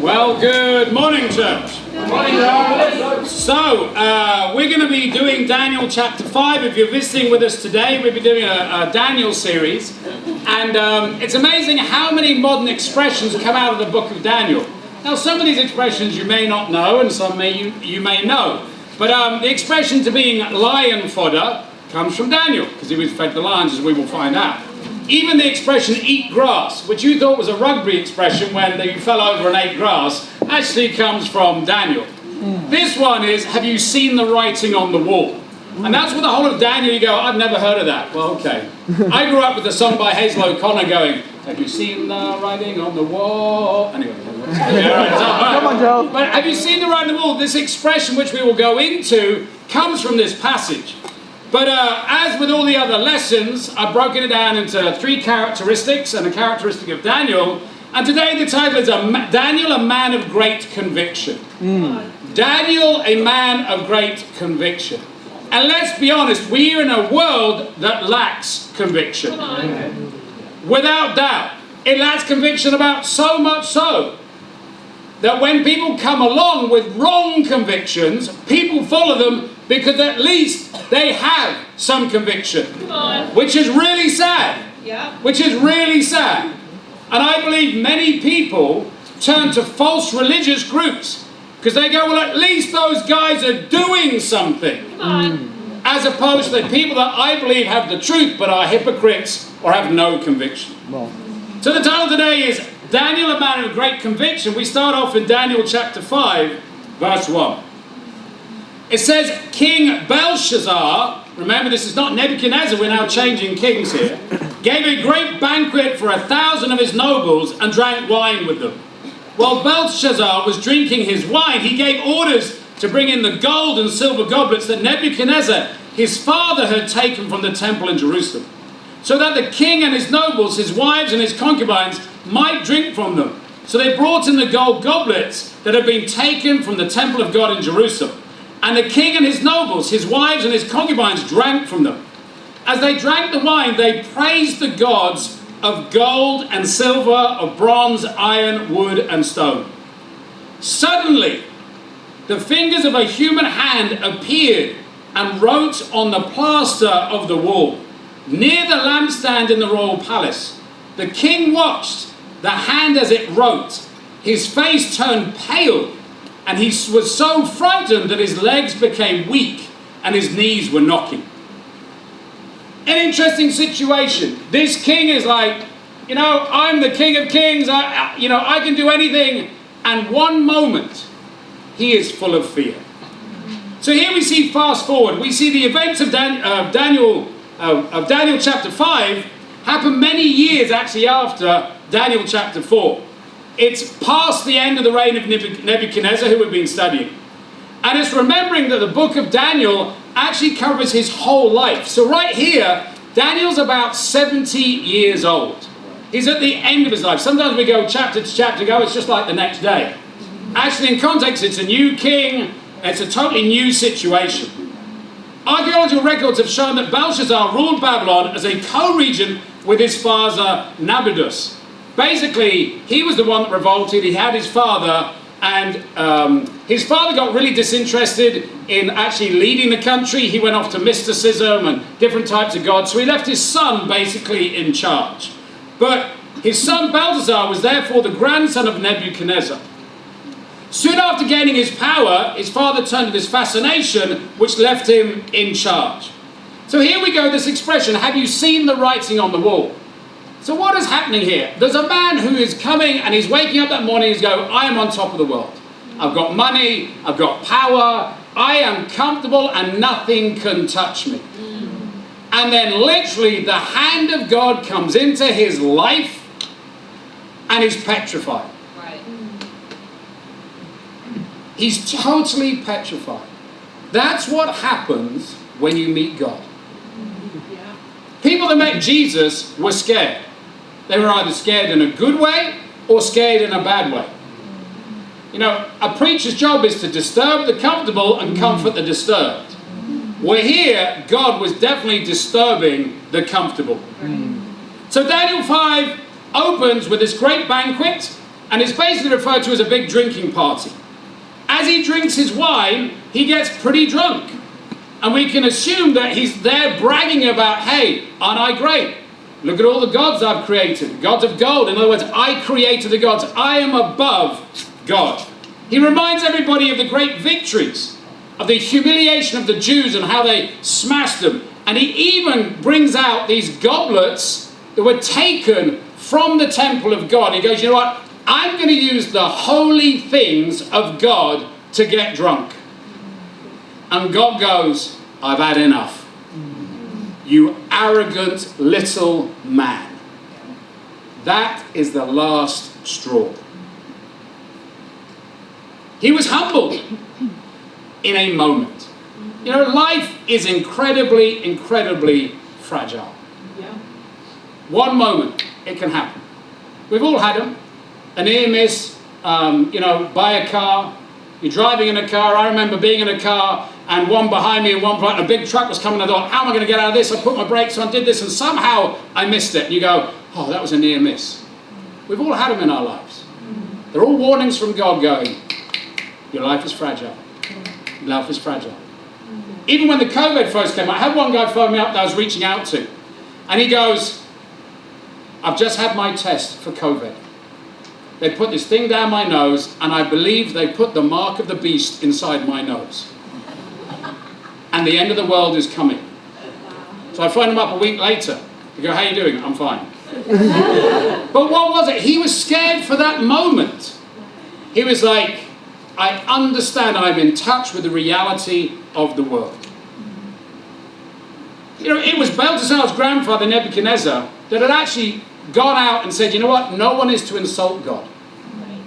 Well, good morning, church. Good morning, So, we're going to be doing Daniel chapter 5. If you're visiting with us today, we'll be doing a Daniel series. And it's amazing how many modern expressions come out of the book of Daniel. Now, some of these expressions you may not know, and some you may know. But the expression to being lion fodder comes from Daniel, because he was fed the lions, as we will find out. Even the expression eat grass, which you thought was a rugby expression when you fell over and ate grass, actually comes from Daniel. This one is, have you seen the writing on the wall? And that's what the whole of Daniel, you go, I've never heard of that. Well, okay. I grew up with a song by Hazel O'Connor going, have you seen the writing on the wall? Anyway. Come on, Joe. But have you seen the writing on the wall? This expression, which we will go into, comes from this passage. But as with all the other lessons, I've broken it down into 3 characteristics and a characteristic of Daniel. And today the title is Daniel, a man of great conviction. Daniel, a man of great conviction. And let's be honest, we are in a world that lacks conviction. Without doubt. It lacks conviction about so much so that when people come along with wrong convictions, people follow them because at least they have some conviction. Which is really sad. Yeah. Which is really sad. And I believe many people turn to false religious groups because they go, well, at least those guys are doing something. As opposed to the people that I believe have the truth but are hypocrites or have no conviction. So the title today is Daniel, a man of great conviction. We start off in Daniel chapter 5, verse 1. It says, King Belshazzar, remember this is not Nebuchadnezzar, we're now changing kings here, gave a great banquet for 1,000 of his nobles and drank wine with them. While Belshazzar was drinking his wine, he gave orders to bring in the gold and silver goblets that Nebuchadnezzar, his father, had taken from the temple in Jerusalem, so that the king and his nobles, his wives and his concubines, might drink from them. So they brought in the gold goblets that had been taken from the temple of God in Jerusalem. And the king and his nobles, his wives and his concubines drank from them. As they drank the wine, they praised the gods of gold and silver, of bronze, iron, wood, and stone. Suddenly, the fingers of a human hand appeared and wrote on the plaster of the wall, near the lampstand in the royal palace. The king watched the hand as it wrote. His face turned pale, and he was so frightened that his legs became weak and his knees were knocking. An interesting situation. This king is like, you know, I'm the king of kings, I can do anything. And one moment, he is full of fear. So here we see, fast forward, we see the events of Daniel chapter 5 happen many years actually after Daniel chapter 4. It's past the end of the reign of Nebuchadnezzar, who we've been studying. And it's remembering that the book of Daniel actually covers his whole life. So right here, Daniel's about 70 years old. He's at the end of his life. Sometimes we go chapter to chapter, it's just like the next day. Actually, in context, it's a new king. It's a totally new situation. Archaeological records have shown that Belshazzar ruled Babylon as a co-regent with his father Nabonidus. Basically, he was the one that revolted. He had his father, and his father got really disinterested in actually leading the country. He went off to mysticism and different types of gods, so he left his son basically in charge. But his son Belshazzar was therefore the grandson of Nebuchadnezzar. Soon after gaining his power, his father turned to this fascination, which left him in charge. So here we go, this expression, have you seen the writing on the wall? So what is happening here? There's a man who is coming and he's waking up that morning and he's going, I am on top of the world. I've got money, I've got power, I am comfortable and nothing can touch me. And then literally the hand of God comes into his life and he's petrified. He's totally petrified. That's what happens when you meet God. People that met Jesus were scared. They were either scared in a good way or scared in a bad way. You know, a preacher's job is to disturb the comfortable and comfort the disturbed. Where here, God was definitely disturbing the comfortable. So Daniel 5 opens with this great banquet, And it's basically referred to as a big drinking party. As he drinks his wine, he gets pretty drunk. And we can assume that he's there bragging about, hey, aren't I great? Look at all the gods I've created, gods of gold. In other words, I created the gods. I am above God. He reminds everybody of the great victories, of the humiliation of the Jews and how they smashed them. And he even brings out these goblets that were taken from the temple of God. He goes, you know what? I'm going to use the holy things of God to get drunk. And God goes, I've had enough. You arrogant little man. That is the last straw. He was humbled in a moment. You know, life is incredibly, incredibly fragile. Yeah. One moment, it can happen. We've all had them. A near miss, by a car. You're driving in a car. I remember being in a car and one behind me and one behind, a big truck was coming. I thought, how am I going to get out of this? I put my brakes on, did this, and somehow I missed it. And you go, oh, that was a near miss. We've all had them in our lives. They're all warnings from God going, your life is fragile. Your life is fragile. Even when the COVID first came out, I had one guy phone me up that I was reaching out to. And he goes, I've just had my test for COVID. They put this thing down my nose, and I believe they put the mark of the beast inside my nose. And the end of the world is coming. So I phoned him up a week later. I go, how you doing? I'm fine. But what was it? He was scared for that moment. He was like, I understand, I'm in touch with the reality of the world. You know, it was Belteshazzar's grandfather, Nebuchadnezzar, that had actually gone out and said, you know what, no one is to insult God. Right.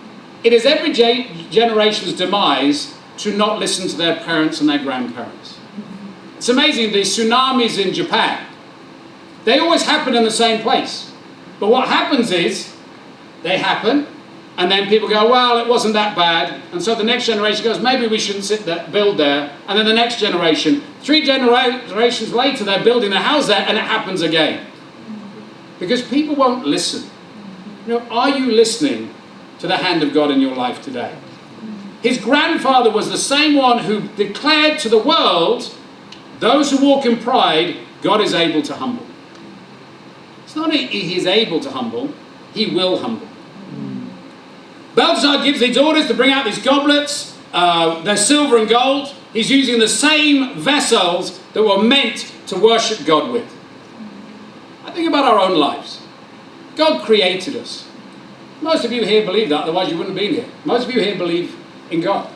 It is every generation's demise to not listen to their parents and their grandparents. Mm-hmm. It's amazing, the tsunamis in Japan, they always happen in the same place. But what happens is, they happen, and then people go, well, it wasn't that bad. And so the next generation goes, maybe we shouldn't build there. And then the next generation, 3 generations later, they're building a house there, and it happens again. Because people won't listen. You know, are you listening to the hand of God in your life today? His grandfather was the same one who declared to the world, those who walk in pride, God is able to humble. It's not he is able to humble, he will humble. Belteshazzar gives these orders to bring out these goblets. They're silver and gold. He's using the same vessels that were meant to worship God with. I think about our own lives. God created us. Most of you here believe that, otherwise you wouldn't have been here. Most of you here believe in God.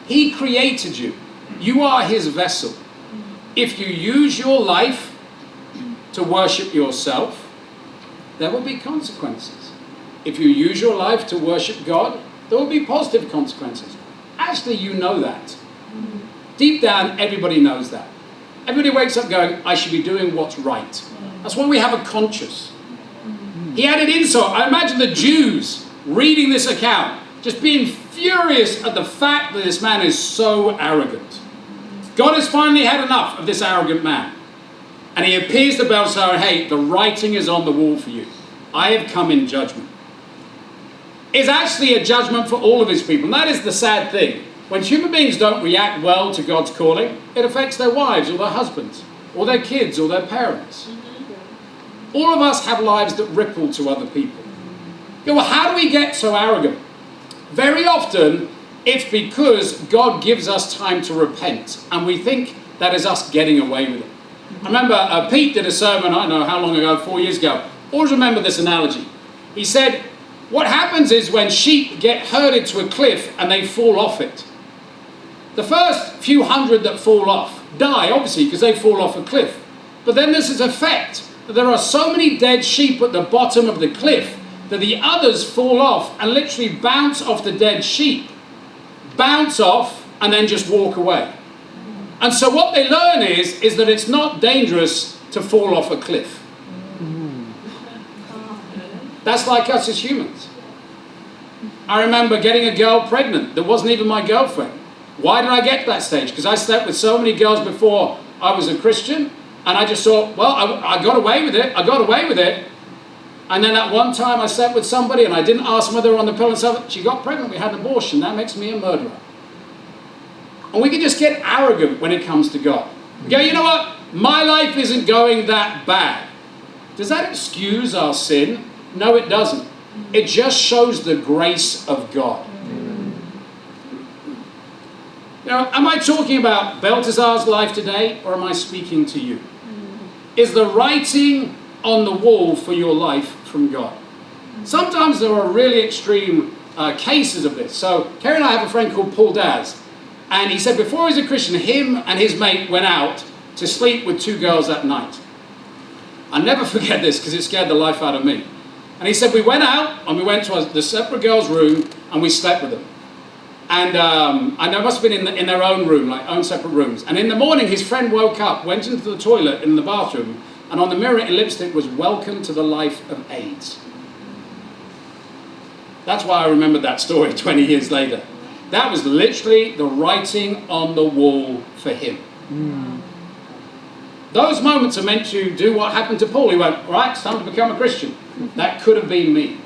He created you. You are his vessel. If you use your life to worship yourself, there will be consequences. If you use your life to worship God, there will be positive consequences. Actually, you know that. Deep down, everybody knows that. Everybody wakes up going, I should be doing what's right. That's why we have a conscience. He added insult. I imagine the Jews reading this account, just being furious at the fact that this man is so arrogant. God has finally had enough of this arrogant man. And he appears to Belteshazzar, hey, the writing is on the wall for you. I have come in judgment. It's actually a judgment for all of his people. And that is the sad thing. When human beings don't react well to God's calling, it affects their wives or their husbands or their kids or their parents. All of us have lives that ripple to other people. You know, well, how do we get so arrogant? Very often, it's because God gives us time to repent. And we think that is us getting away with it. I remember Pete did a sermon, I don't know how long ago, 4 years ago. Always remember this analogy. He said, what happens is when sheep get herded to a cliff and they fall off it. The first few hundred that fall off die, obviously, because they fall off a cliff. But then there's this effect that there are so many dead sheep at the bottom of the cliff that the others fall off and literally bounce off the dead sheep. Bounce off and then just walk away. And so what they learn is that it's not dangerous to fall off a cliff. That's like us as humans. I remember getting a girl pregnant that wasn't even my girlfriend. Why did I get to that stage? Because I slept with so many girls before I was a Christian, and I just thought, well, I got away with it. I got away with it. And then at one time I slept with somebody and I didn't ask them whether they were on the pill and stuff. She got pregnant, we had an abortion. That makes me a murderer. And we can just get arrogant when it comes to God. We go, you know what? My life isn't going that bad. Does that excuse our sin? No, it doesn't. It just shows the grace of God. You know, am I talking about Belteshazzar's life today, or am I speaking to you? Is the writing on the wall for your life from God? Sometimes there are really extreme cases of this. So Kerry and I have a friend called Paul Daz, and he said before he was a Christian, him and his mate went out to sleep with 2 girls that night. I'll never forget this because it scared the life out of me. And he said we went out and we went to the separate girls' room and we slept with them. And I know it must have been in their own room, like own separate rooms. And in the morning, his friend woke up, went into the toilet in the bathroom, and on the mirror in lipstick was "Welcome to the life of AIDS." That's why I remembered that story 20 years later. That was literally the writing on the wall for him. Those moments are meant to do what happened to Paul. He went, all right, it's time to become a Christian. That could have been me.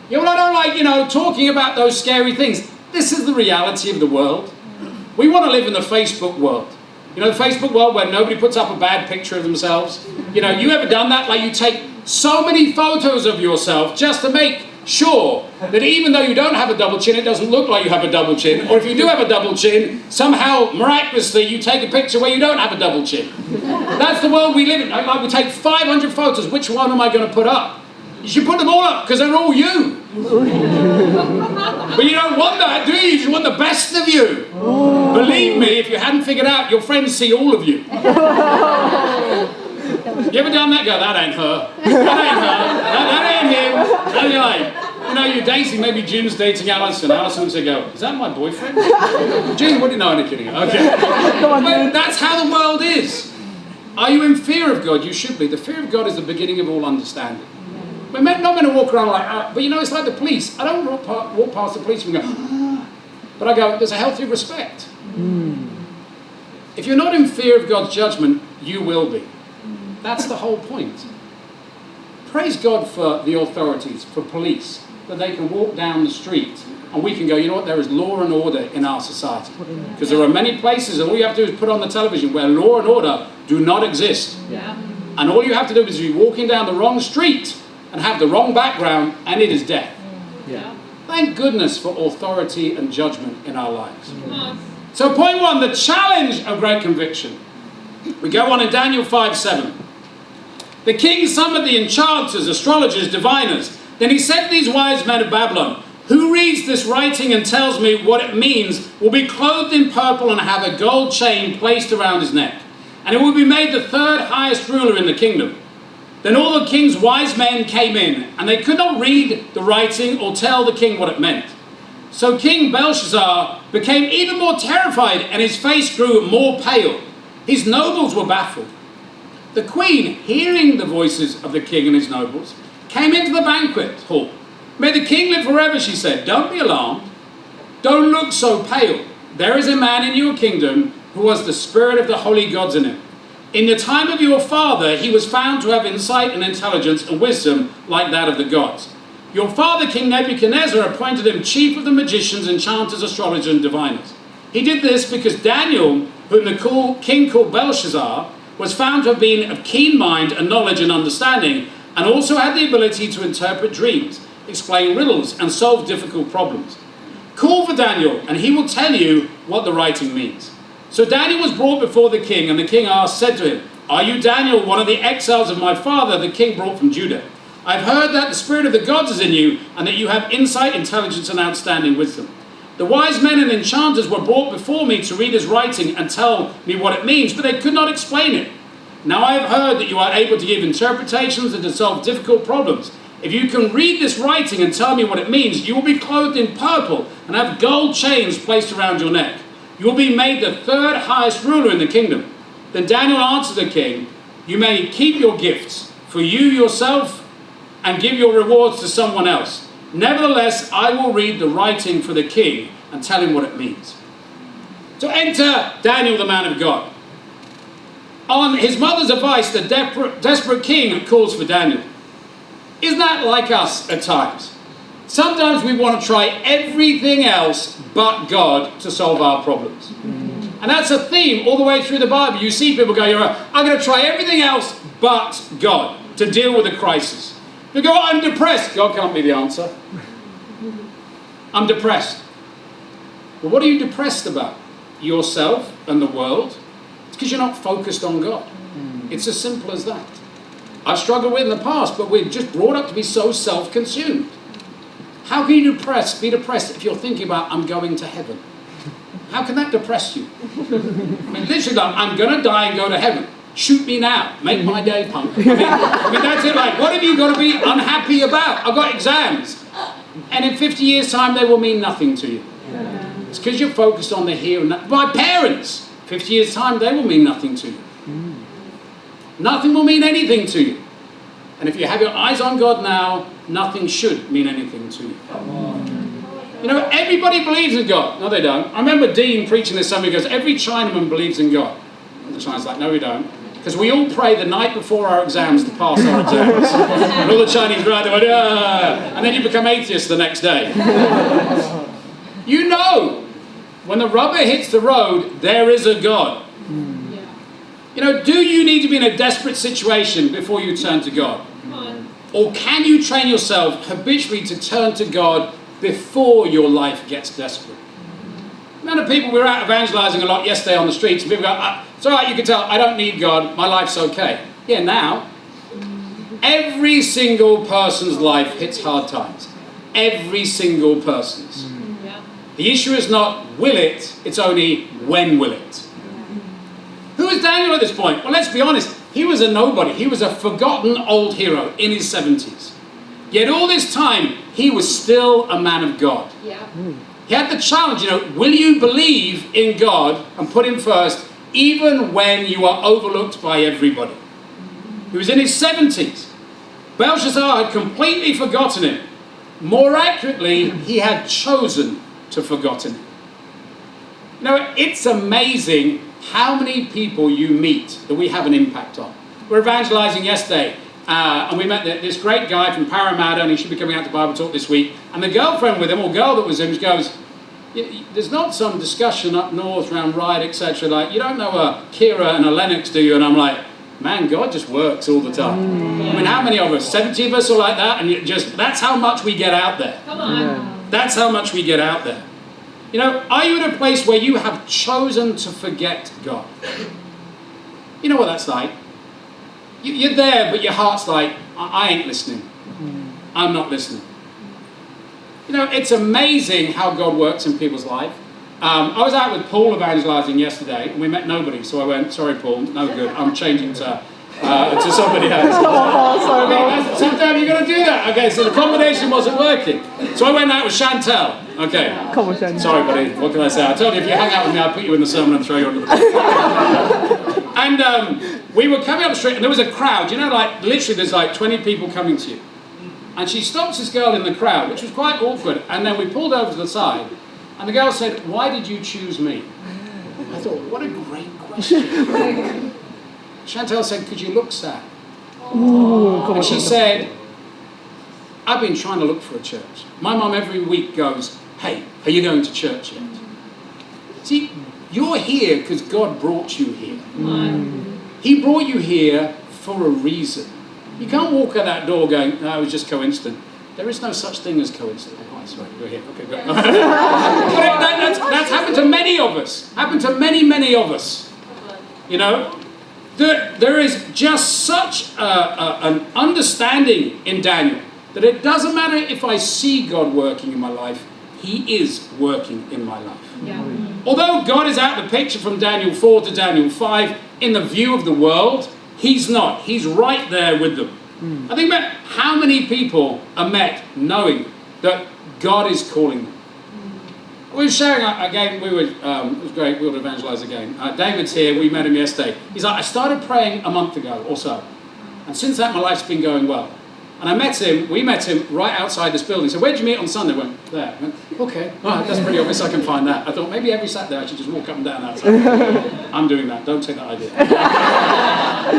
You know what I don't like, talking about those scary things. This is the reality of the world. We want to live in the Facebook world. You know, the Facebook world where nobody puts up a bad picture of themselves. You know, you ever done that? Like you take so many photos of yourself just to make sure that even though you don't have a double chin, it doesn't look like you have a double chin. Or if you do have a double chin, somehow, miraculously, you take a picture where you don't have a double chin. That's the world we live in. Like we take 500 photos. Which one am I going to put up? You should put them all up because they're all you. But you don't want that, do you? You just want the best of you. Believe me, if you hadn't figured out, your friends see all of you. You ever done that? Go, that ain't her. That ain't her. That ain't him. And you're like, you're dating, maybe June's dating Alison. Alison would say, go, is that my boyfriend? June, what do you know? I'm kidding. Okay. But that's how the world is. Are you in fear of God? You should be. The fear of God is the beginning of all understanding. We're not going to walk around like, but it's like the police. I don't walk past the police and go, but I go, there's a healthy respect. If you're not in fear of God's judgment, you will be. That's the whole point. Praise God for the authorities, for police, that they can walk down the street and we can go, you know what, there is law and order in our society. Because there are many places, and all you have to do is put on the television where law and order do not exist. Yeah. And all you have to do is be walking down the wrong street and have the wrong background, and it is death. Yeah. Thank goodness for authority and judgment in our lives. So point 1, the challenge of great conviction. We go on in Daniel 5:7. The king summoned the enchanters, astrologers, diviners. Then he said to these wise men of Babylon, who reads this writing and tells me what it means will be clothed in purple and have a gold chain placed around his neck. And it will be made the 3rd highest ruler in the kingdom. Then all the king's wise men came in, and they could not read the writing or tell the king what it meant. So King Belshazzar became even more terrified, and his face grew more pale. His nobles were baffled. The queen, hearing the voices of the king and his nobles, came into the banquet hall. May the king live forever, she said. Don't be alarmed. Don't look so pale. There is a man in your kingdom who has the spirit of the holy gods in him. In the time of your father, he was found to have insight and intelligence and wisdom like that of the gods. Your father, King Nebuchadnezzar, appointed him chief of the magicians, enchanters, astrologers, and diviners. He did this because Daniel, whom the king called Belshazzar, was found to have been of keen mind and knowledge and understanding, and also had the ability to interpret dreams, explain riddles, and solve difficult problems. Call for Daniel, and he will tell you what the writing means. So Daniel was brought before the king, and the king said to him, are you Daniel, one of the exiles of my father, the king brought from Judah? I've heard that the spirit of the gods is in you, and that you have insight, intelligence, and outstanding wisdom. The wise men and enchanters were brought before me to read his writing and tell me what it means, but they could not explain it. Now I have heard that you are able to give interpretations and to solve difficult problems. If you can read this writing and tell me what it means, you will be clothed in purple and have gold chains placed around your neck. You will be made the 3rd highest ruler in the kingdom. Then Daniel answered the king, you may keep your gifts for you yourself and give your rewards to someone else. Nevertheless, I will read the writing for the king and tell him what it means. So enter Daniel, the man of God. On his mother's advice, the desperate king calls for Daniel. Isn't that like us at times? Sometimes we want to try everything else but God to solve our problems. And that's a theme all the way through the Bible. You see people go, I'm going to try everything else but God to deal with a crisis. You go, I'm depressed. God can't be the answer. I'm depressed. Well, what are you depressed about? Yourself and the world? It's because you're not focused on God. It's as simple as that. I've struggled with it in the past, but we're just brought up to be so self-consumed. How can you be depressed if you're thinking about, I'm going to heaven? How can that depress you? I mean, literally, I'm going to die and go to heaven. Shoot me now. Make my day, punk. I mean, that's it. Like, what have you got to be unhappy about? I've got exams. And in 50 years' time, they will mean nothing to you. It's because you're focused on the here and now. My parents, 50 years' time, they will mean nothing to you. Nothing will mean anything to you. And if you have your eyes on God now, nothing should mean anything to you. You know, everybody believes in God. No, they don't. I remember Dean preaching this somewhere. He goes, every Chinaman believes in God. And the Chinaman's like, no, we don't. Because we all pray the night before our exams to pass our exams. And all the Chinese go out there, and then you become atheists the next day. You know, when the rubber hits the road, there is a God. You know, do you need to be in a desperate situation before you turn to God? Or can you train yourself habitually to turn to God before your life gets desperate? The amount of people, we were out evangelizing a lot yesterday on the streets, and people go, it's all right, you can tell, I don't need God, my life's okay. Yeah, now. Every single person's life hits hard times. Every single person's. The issue is not will it, it's only when will it. Who is Daniel at this point? Well, let's be honest, he was a nobody. He was a forgotten old hero in his 70s. Yet all this time, he was still a man of God. He had the challenge, will you believe in God and put him first, even when you are overlooked by everybody? He was in his 70s. Belshazzar had completely forgotten him. More accurately, he had chosen to forgotten him. It's amazing how many people you meet that we have an impact on. We were evangelizing yesterday, and we met this great guy from Parramatta, and he should be coming out to Bible Talk this week. And the girlfriend with him, or girl that was him, goes, there's not some discussion up north around Ryde, etc. Like, you don't know a Kira and a Lennox, do you? And I'm like, man, God just works all the time. I mean, how many of us? 70 of us are like that, and that's how much we get out there. Come on. That's how much we get out there. Are you in a place where you have chosen to forget God? You know what that's like? You're there, but your heart's like, I ain't listening. I'm not listening. It's amazing how God works in people's life. I was out with Paul evangelizing yesterday, and we met nobody, so I went, sorry, Paul, no good. I'm changing to somebody else. Okay, sometimes you've got to do that. Okay, so the combination wasn't working. So I went out with Chantel. Okay. Come on, Chantel. Sorry, buddy. What can I say? I told you if you hang out with me, I'll put you in the sermon and throw you under the bus. And we were coming up the street, and there was a crowd. Like literally, there's like 20 people coming to you. And she stops this girl in the crowd, which was quite awkward. And then we pulled over to the side, and the girl said, "Why did you choose me?" I thought, what a great question. Chantel said, "Could you look sad?" And she said, "I've been trying to look for a church. My mum every week goes, hey, are you going to church yet?" See, you're here because God brought you here. He brought you here for a reason. You can't walk out that door going, no, it was just coincidence. There is no such thing as coincidence. Oh, sorry, we're here. Okay, good. That's happened to many of us. Happened to many, many of us. There is just such an understanding in Daniel that it doesn't matter if I see God working in my life, He is working in my life. Although God is out of the picture from Daniel 4 to Daniel 5, in the view of the world, He's not. He's right there with them. I think about how many people are met knowing that God is calling them. We were sharing again, it was great, we would evangelize again. David's here, we met him yesterday. He's like, I started praying a month ago or so. And since that, my life's been going well. And we met him right outside this building. So where'd you meet on Sunday? I went, there. I went, okay, all right, that's pretty obvious, I can find that. I thought maybe every Saturday I should just walk up and down outside. I'm doing that, don't take that idea.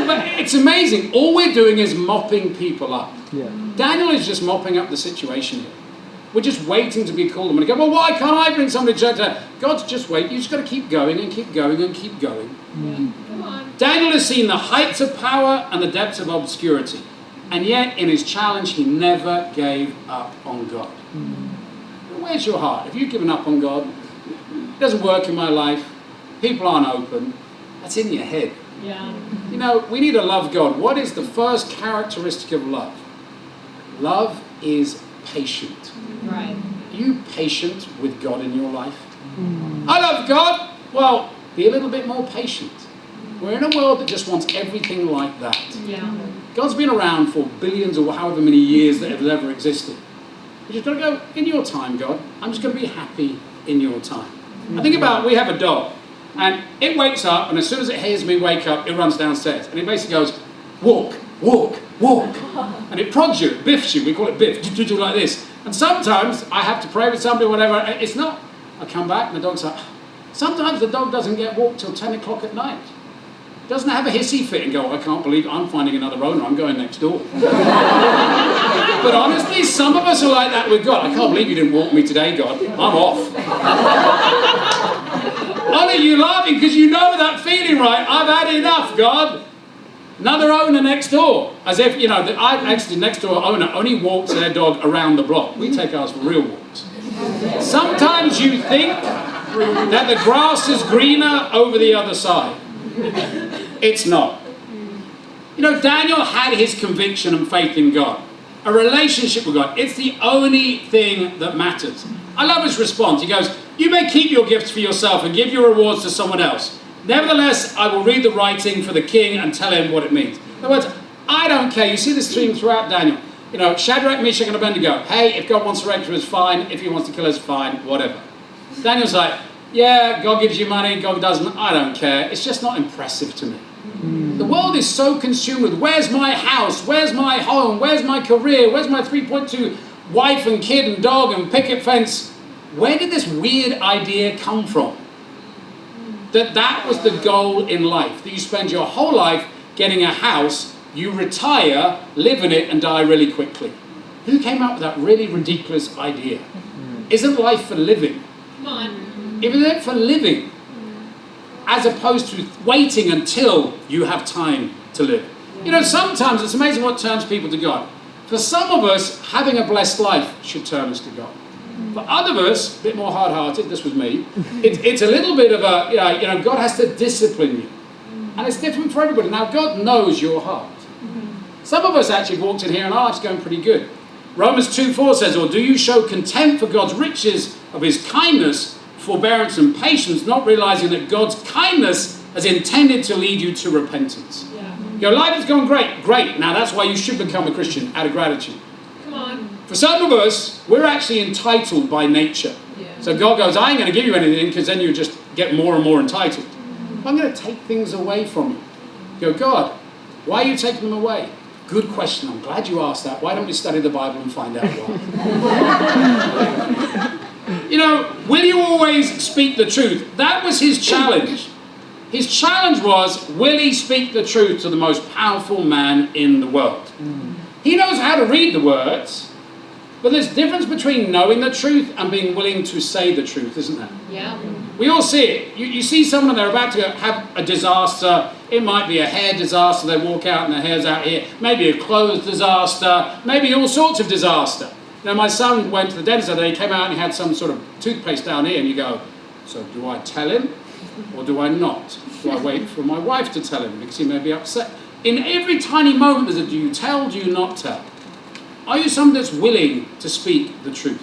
But it's amazing. All we're doing is mopping people up. Yeah. Daniel is just mopping up the situation here. We're just waiting to be called. And we go, well, why can't I bring somebody to church? God's just waiting. You just got to keep going and keep going and keep going. Come on. Daniel has seen the heights of power and the depths of obscurity. And yet, in his challenge, he never gave up on God. Where's your heart? If you've given up on God, it doesn't work in my life, people aren't open, that's in your head. Yeah. You know, we need to love God. What is the first characteristic of love? Love is patient. Right. Are you patient with God in your life? I love God. Well, be a little bit more patient. We're in a world that just wants everything like that. Yeah. God's been around for billions or however many years that have ever existed. You just got to go, in your time, God. I'm just going to be happy in your time. I think about, we have a dog, and it wakes up, and as soon as it hears me wake up, it runs downstairs. And it basically goes, walk, walk, walk. And it prods you, it biffs you. We call it biff, do like this. And sometimes I have to pray with somebody or whatever. It's not. I come back, and the dog's like, sometimes the dog doesn't get walked till 10 o'clock at night. Doesn't have a hissy fit and go, I can't believe I'm finding another owner, I'm going next door. But honestly, some of us are like that with God. I can't believe you didn't walk me today, God. I'm off. Are you laughing because you know that feeling, right? I've had enough, God. Another owner next door. As if, you know, I've actually next door owner only walks their dog around the block. We take ours for real walks. Sometimes you think that the grass is greener over the other side. It's not. You know, Daniel had his conviction and faith in God. A relationship with God. It's the only thing that matters. I love his response. He goes, you may keep your gifts for yourself and give your rewards to someone else. Nevertheless, I will read the writing for the king and tell him what it means. In other words, I don't care. You see this theme throughout Daniel. You know, Shadrach, Meshach, and Abednego. Hey, if God wants to rescue us, fine. If he wants to kill us, fine. Whatever. Daniel's like, yeah, God gives you money, God doesn't. I don't care. It's just not impressive to me. The world is so consumed with, where's my house? Where's my home? Where's my career? Where's my 3.2 wife and kid and dog and picket fence? Where did this weird idea come from? That was the goal in life. That you spend your whole life getting a house, you retire, live in it, and die really quickly. Who came up with that really ridiculous idea? Isn't life for living? Come on. Isn't it for living? As opposed to waiting until you have time to live. You know, sometimes it's amazing what turns people to God. For some of us, having a blessed life should turn us to God. For other of us, a bit more hard-hearted, this was me, it's a little bit of a, you know, God has to discipline you. And it's different for everybody. Now, God knows your heart. Some of us actually walked in here and our life's going pretty good. Romans 2:4 says, or do you show contempt for God's riches of his kindness, forbearance and patience, not realizing that God's kindness is intended to lead you to repentance? Yeah. Your life has gone great. Great. Now that's why you should become a Christian, out of gratitude. Come on. For some of us, we're actually entitled by nature. Yeah. So God goes, I ain't going to give you anything because then you just get more and more entitled. I'm going to take things away from you. You go, God, why are you taking them away? Good question. I'm glad you asked that. Why don't we study the Bible and find out why? You know, will you always speak the truth? That was his challenge. His challenge was, will he speak the truth to the most powerful man in the world? He knows how to read the words, but there's a difference between knowing the truth and being willing to say the truth, isn't there? Yeah. We all see it. You see someone and they're about to have a disaster. It might be a hair disaster. They walk out and their hair's out here. Maybe a clothes disaster. Maybe all sorts of disaster. You know, my son went to the dentist the other day. He came out and he had some sort of toothpaste down here. And you go, so do I tell him or do I not? Do I wait for my wife to tell him because he may be upset? In every tiny moment there's a do you tell, do you not tell? Are you someone that's willing to speak the truth?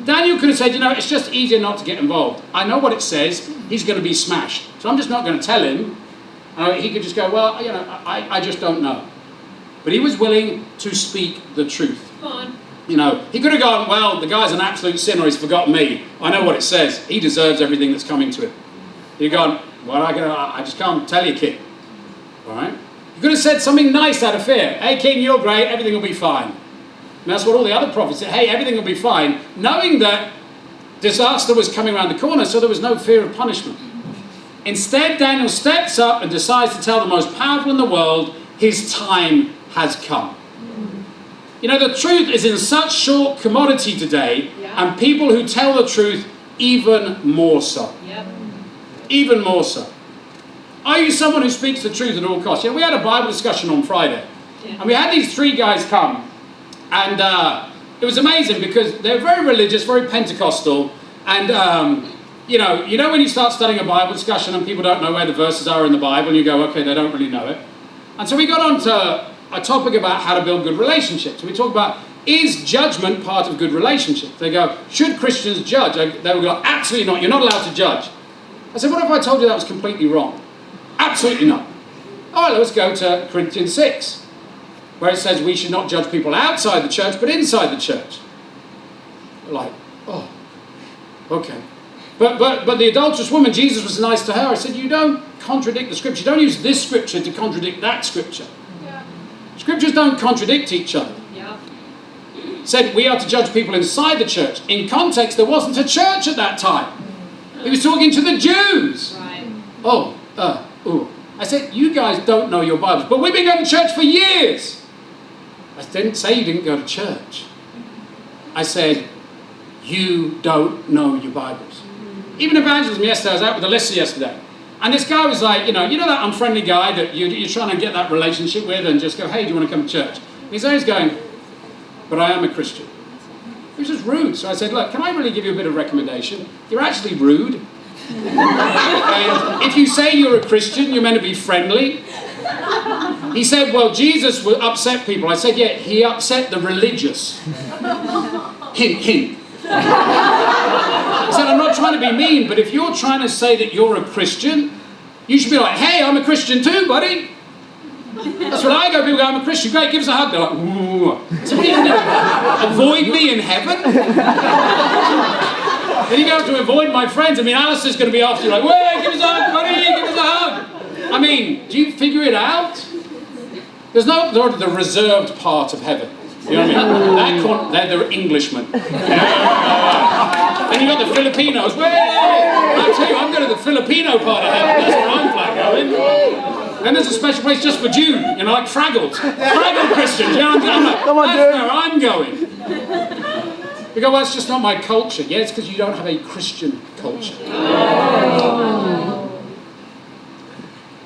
Daniel could have said, you know, it's just easier not to get involved. I know what it says. He's going to be smashed. So I'm just not going to tell him. He could just go, well, you know, I just don't know. But he was willing to speak the truth. Come on. You know, he could have gone, well, the guy's an absolute sinner. He's forgotten me. I know what it says. He deserves everything that's coming to him. He'd gone, well, I just can't tell you, kid. All right? You could have said something nice out of fear. Hey, king, you're great. Everything will be fine. And that's what all the other prophets said. Hey, everything will be fine. Knowing that disaster was coming around the corner, so there was no fear of punishment. Instead, Daniel steps up and decides to tell the most powerful in the world, his time has come. You know, the truth is in such short commodity today, and people who tell the truth even more so. Even more so. Are you someone who speaks the truth at all costs? You know, we had a Bible discussion on Friday, and we had these 3 guys come, and it was amazing because they're very religious, very Pentecostal, and you know when you start studying a Bible discussion and people don't know where the verses are in the Bible, and you go, okay, they don't really know it. And so we got on to a topic about how to build good relationships. We talk about, is judgment part of good relationships? They go, should Christians judge? They would go, absolutely not, you're not allowed to judge. I said, what if I told you that was completely wrong? Absolutely not. All right, let's go to Corinthians 6, where it says we should not judge people outside the church, but inside the church. Like, oh, okay. But the adulterous woman, Jesus was nice to her. I said, you don't contradict the scripture. You don't use this scripture to contradict that scripture. Scriptures don't contradict each other. Said we are to judge people inside the church. In context, there wasn't a church at that time. He was talking to the Jews. I said, you guys don't know your Bibles, but we've been going to church for years. I didn't say you didn't go to church. I said, you don't know your Bibles. Even evangelism yesterday, I was out with Alyssa yesterday, and this guy was like, you know that unfriendly guy that you're trying to get that relationship with and just go, hey, do you want to come to church? And he's always going, but I am a Christian. It was just rude. So I said, look, can I really give you a bit of recommendation? You're actually rude. And if you say you're a Christian, you're meant to be friendly. He said, well, Jesus will upset people. I said, yeah, he upset the religious. Hint, hint. I said, I'm not trying to be mean, but if you're trying to say that you're a Christian, you should be like, hey, I'm a Christian too, buddy. That's what I go, people go, I'm a Christian, great, give us a hug. They're like, ooh. So what are you going to do? Avoid me in heaven? Then you go to avoid my friends. I mean, Alistair's going to be after you like, wait, give us a hug, buddy, give us a hug. I mean, do you figure it out? There's no the reserved part of heaven. You know what I mean? They're the Englishmen. Then you got the Filipinos. Wait, I tell you, I'm going to the Filipino part of heaven. That's where I'm flat going. Then there's a special place just for June, you know, like Fraggles. Fraggle Christians, you know what I'm like, come on, that's where I'm going. You go, well, that's just not my culture. Yeah, it's because you don't have a Christian culture.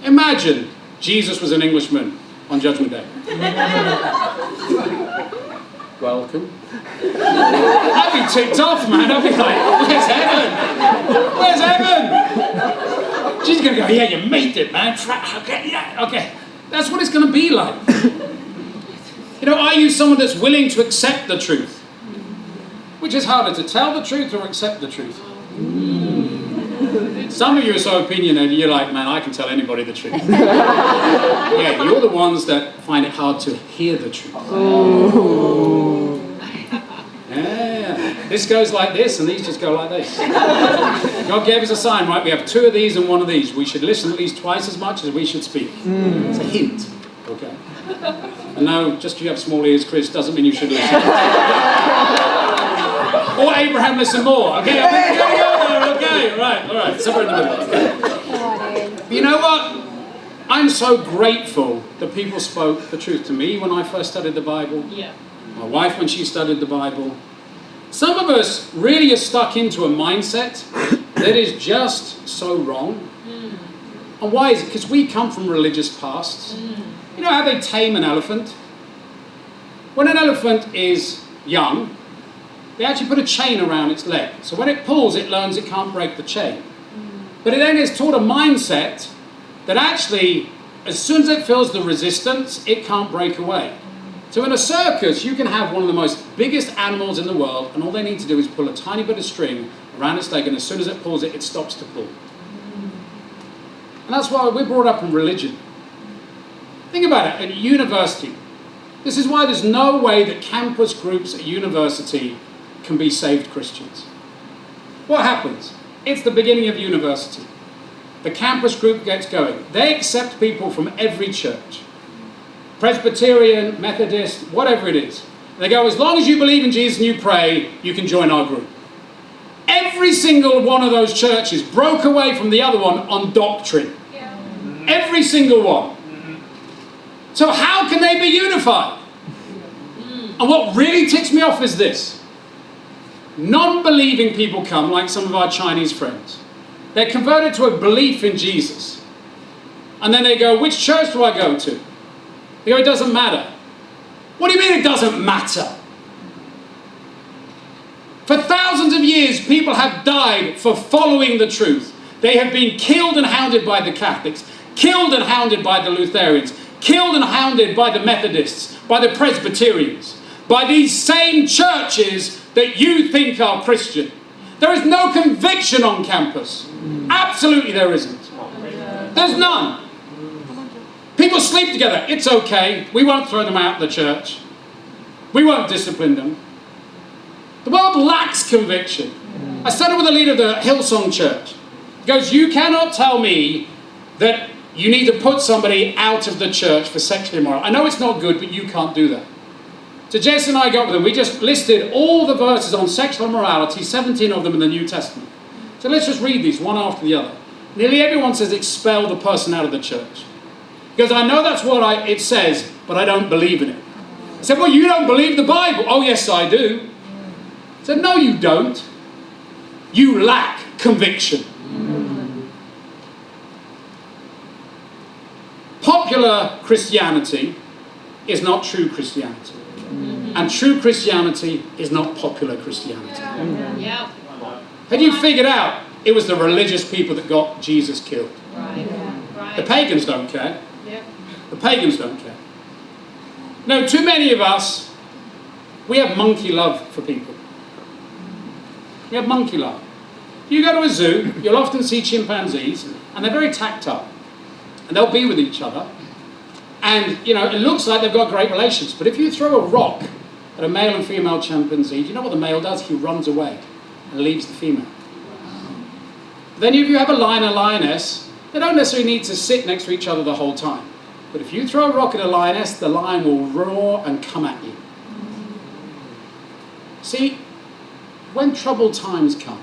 Imagine Jesus was an Englishman on Judgment Day. Welcome. I'd be ticked off, man. I'd be like, where's heaven? Where's heaven? She's going to go, yeah, you made it, man. Okay, yeah, okay. That's what it's going to be like. You know, are you someone that's willing to accept the truth? Which is harder, to tell the truth or accept the truth? Some of you are so opinionated, you're like, man, I can tell anybody the truth. Yeah, you're the ones that find it hard to hear the truth. Yeah, this goes like this, and these just go like this. God gave us a sign, right? We have 2 of these and 1 of these. We should listen at least twice as much as we should speak. It's a hint, okay? And no, just because you have small ears, Chris, doesn't mean you should listen. Or Abraham, listen more. Okay, I'm going to go there. Okay, all right. Somewhere in the middle. Okay. But you know what? I'm so grateful that people spoke the truth to me when I first studied the Bible. Yeah. My wife when she studied the Bible. Some of us really are stuck into a mindset that is just so wrong. And why is it? Because we come from religious pasts. You know how they tame an elephant? When an elephant is young, they actually put a chain around its leg. So when it pulls, it learns it can't break the chain. But it then is taught a mindset that actually, as soon as it feels the resistance, it can't break away. So in a circus, you can have one of the most biggest animals in the world, and all they need to do is pull a tiny bit of string around its leg, and as soon as it pulls it, it stops to pull. And that's why we're brought up in religion. Think about it, at university. This is why there's no way that campus groups at university can be saved Christians. What happens? It's the beginning of university. The campus group gets going. They accept people from every church. Presbyterian, Methodist, whatever it is. They go, as long as you believe in Jesus and you pray, you can join our group. Every single one of those churches broke away from the other one on doctrine. Yeah. Every single one. So how can they be unified? And what really ticks me off is this. Non-believing people come, like some of our Chinese friends. They're converted to a belief in Jesus. And then they go, which church do I go to? They go, it doesn't matter. What do you mean it doesn't matter? For thousands of years, people have died for following the truth. They have been killed and hounded by the Catholics, killed and hounded by the Lutherans, killed and hounded by the Methodists, by the Presbyterians, by these same churches that you think are Christian. There is no conviction on campus. Absolutely there isn't. There's none. People sleep together. It's okay. We won't throw them out of the church. We won't discipline them. The world lacks conviction. I studied with a leader of the Hillsong Church. He goes, you cannot tell me that you need to put somebody out of the church for sexually immoral. I know it's not good, but you can't do that. So Jess and I got with them. We just listed all the verses on sexual immorality, 17 of them in the New Testament. So let's just read these one after the other. Nearly everyone says expel the person out of the church. Because I know that's what it says, but I don't believe in it. I said, well, you don't believe the Bible. Oh, yes, I do. I said, no, you don't. You lack conviction. Popular Christianity is not true Christianity. And true Christianity is not popular Christianity. Yeah. Had you figured out it was the religious people that got Jesus killed? Right. The Right. pagans don't care. Yep. The pagans don't care. No, too many of us, we have monkey love for people. We have monkey love. If you go to a zoo, you'll often see chimpanzees, and they're very tactile. And they'll be with each other. And, you know, it looks like they've got great relations. But if you throw a rock at a male and female chimpanzee, do you know what the male does? He runs away and leaves the female. Then if you have a lion and a lioness, they don't necessarily need to sit next to each other the whole time. But if you throw a rock at a lioness, the lion will roar and come at you. See, when troubled times come,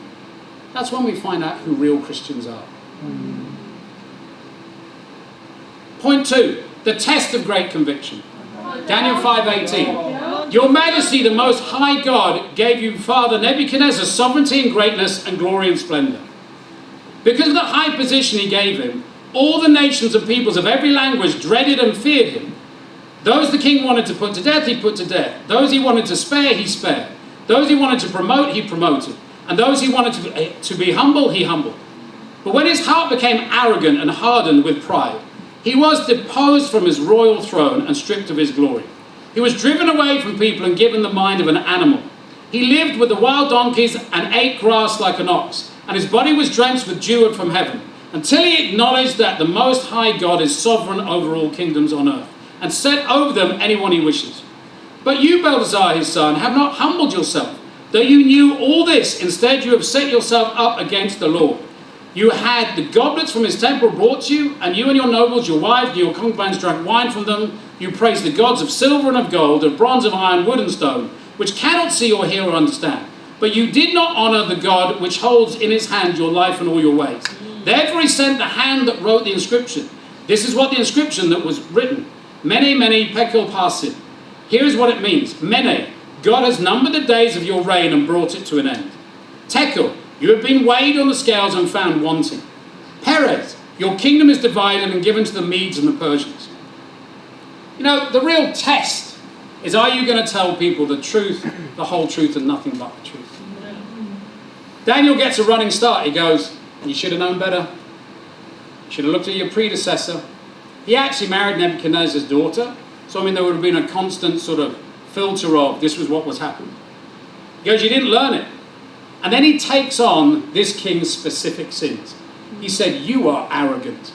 that's when we find out who real Christians are. Point 2, the test of great conviction. Daniel 5:18. Your Majesty, the Most High God, gave you Father Nebuchadnezzar sovereignty and greatness and glory and splendor. Because of the high position he gave him, all the nations and peoples of every language dreaded and feared him. Those the king wanted to put to death, he put to death. Those he wanted to spare, he spared. Those he wanted to promote, he promoted. And those he wanted to be humble, he humbled. But when his heart became arrogant and hardened with pride, he was deposed from his royal throne and stripped of his glory. He was driven away from people and given the mind of an animal. He lived with the wild donkeys and ate grass like an ox, and his body was drenched with dew from heaven, until he acknowledged that the Most High God is sovereign over all kingdoms on earth, and set over them anyone he wishes. But you, Belshazzar, his son, have not humbled yourself. Though you knew all this, instead you have set yourself up against the Lord. You had the goblets from his temple brought to you, and you and your nobles, your wives, and your concubines drank wine from them. You praised the gods of silver and of gold, of bronze, of iron, wood, and stone, which cannot see or hear or understand. But you did not honor the God which holds in his hand your life and all your ways. Therefore he sent the hand that wrote the inscription. This is what the inscription that was written. Mene, mene, tekel parsin. Here is what it means. Mene, God has numbered the days of your reign and brought it to an end. Tekel, you have been weighed on the scales and found wanting. Perez, your kingdom is divided and given to the Medes and the Persians. You know, the real test is, are you going to tell people the truth, the whole truth, and nothing but the truth? Daniel gets a running start. He goes, you should have known better. You should have looked at your predecessor. He actually married Nebuchadnezzar's daughter. So, I mean, there would have been a constant sort of filter of this was what was happening. He goes, you didn't learn it. And then he takes on this king's specific sins. He said, you are arrogant.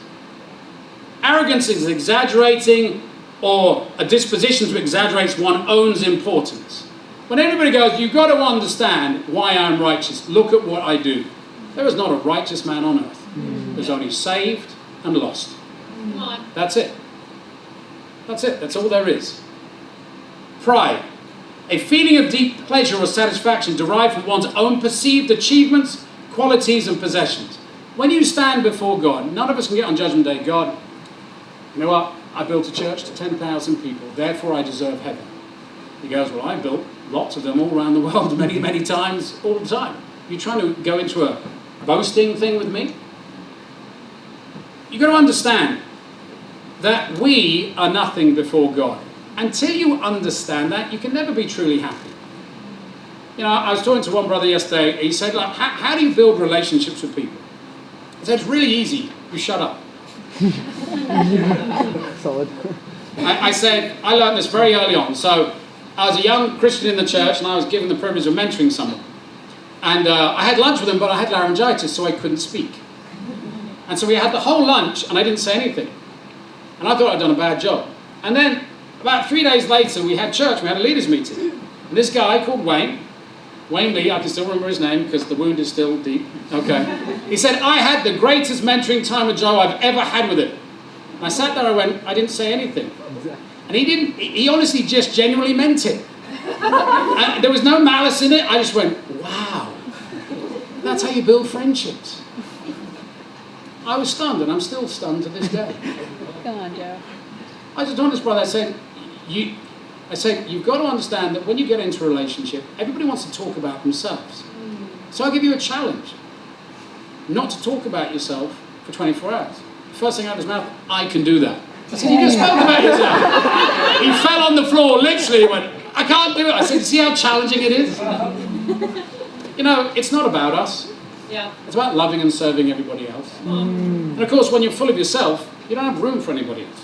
Arrogance is exaggerating, or a disposition to exaggerate one's own importance. When everybody goes, you've got to understand why I'm righteous. Look at what I do. There is not a righteous man on earth. There's only saved and lost. Come on. That's it. That's it. That's all there is. Pride. A feeling of deep pleasure or satisfaction derived from one's own perceived achievements, qualities and possessions. When you stand before God, none of us can get on Judgment Day, God, you know what? I built a church to 10,000 people, therefore I deserve heaven. He goes, well, I built lots of them all around the world many, many times, all the time. You're trying to go into a boasting thing with me? You've got to understand that we are nothing before God. Until you understand that, you can never be truly happy. You know, I was talking to one brother yesterday. He said, like, how do you build relationships with people? I said, it's really easy. You shut up. Solid. I said, I learned this very early on. So I was a young Christian in the church, and I was given the privilege of mentoring someone. And I had lunch with him, but I had laryngitis, so I couldn't speak. And so we had the whole lunch, and I didn't say anything. And I thought I'd done a bad job. And then, about 3 days later, we had church, we had a leaders' meeting. And this guy called Wayne Lee, I can still remember his name because the wound is still deep. Okay. He said, I had the greatest mentoring time with Joe I've ever had with him. And I sat there, I went, I didn't say anything. And he honestly just genuinely meant it. And there was no malice in it. I just went, wow. That's how you build friendships. I was stunned, and I'm still stunned to this day. Come on, Joe. I just told this brother, I said, you've got to understand that when you get into a relationship, everybody wants to talk about themselves. So I'll give you a challenge. Not to talk about yourself for 24 hours. First thing out of his mouth, I can do that. I said, you just spoke about yourself. He fell on the floor, literally, went, I can't do it. I said, see how challenging it is? You know, it's not about us. Yeah. It's about loving and serving everybody else. And of course, when you're full of yourself, you don't have room for anybody else.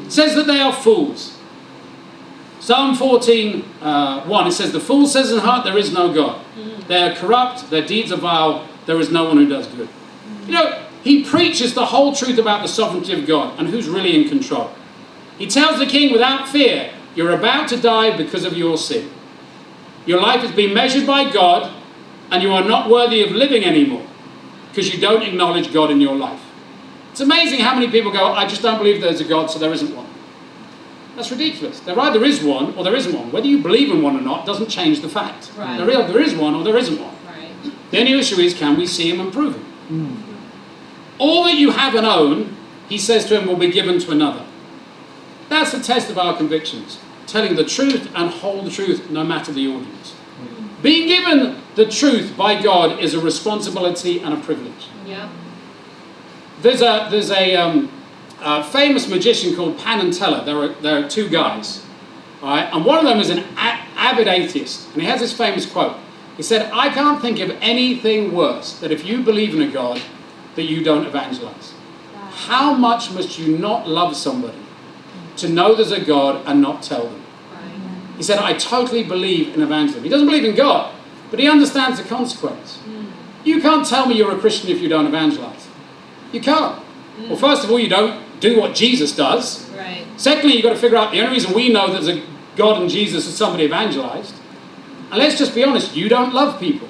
It says that they are fools. Psalm 14:1, it says, the fool says in heart, there is no God. They are corrupt, their deeds are vile, there is no one who does good. You know, he preaches the whole truth about the sovereignty of God and who's really in control. He tells the king without fear, you're about to die because of your sin. Your life has been measured by God, and you are not worthy of living anymore because you don't acknowledge God in your life. It's amazing how many people go, I just don't believe there's a God, so there isn't one. That's ridiculous. There either is one or there isn't one. Whether you believe in one or not doesn't change the fact. Right. There is one or there isn't one. Right. The only issue is, can we see him and prove him? All that you have and own, he says to him, will be given to another. That's the test of our convictions. Telling the truth and hold the truth no matter the audience. Being given the truth by God is a responsibility and a privilege. Yeah. There's a famous magician called Penn and Teller. There are two guys. All right? And one of them is an avid atheist. And he has this famous quote. He said, I can't think of anything worse than if you believe in a God that you don't evangelize. Wow. How much must you not love somebody to know there's a God and not tell them? Right. He said, I totally believe in evangelism. He doesn't believe in God, but he understands the consequence. You can't tell me you're a Christian if you don't evangelize. You can't. Well, first of all, you don't do what Jesus does. Right. Secondly, you've got to figure out the only reason we know there's a God and Jesus is somebody evangelized. And let's just be honest, you don't love people.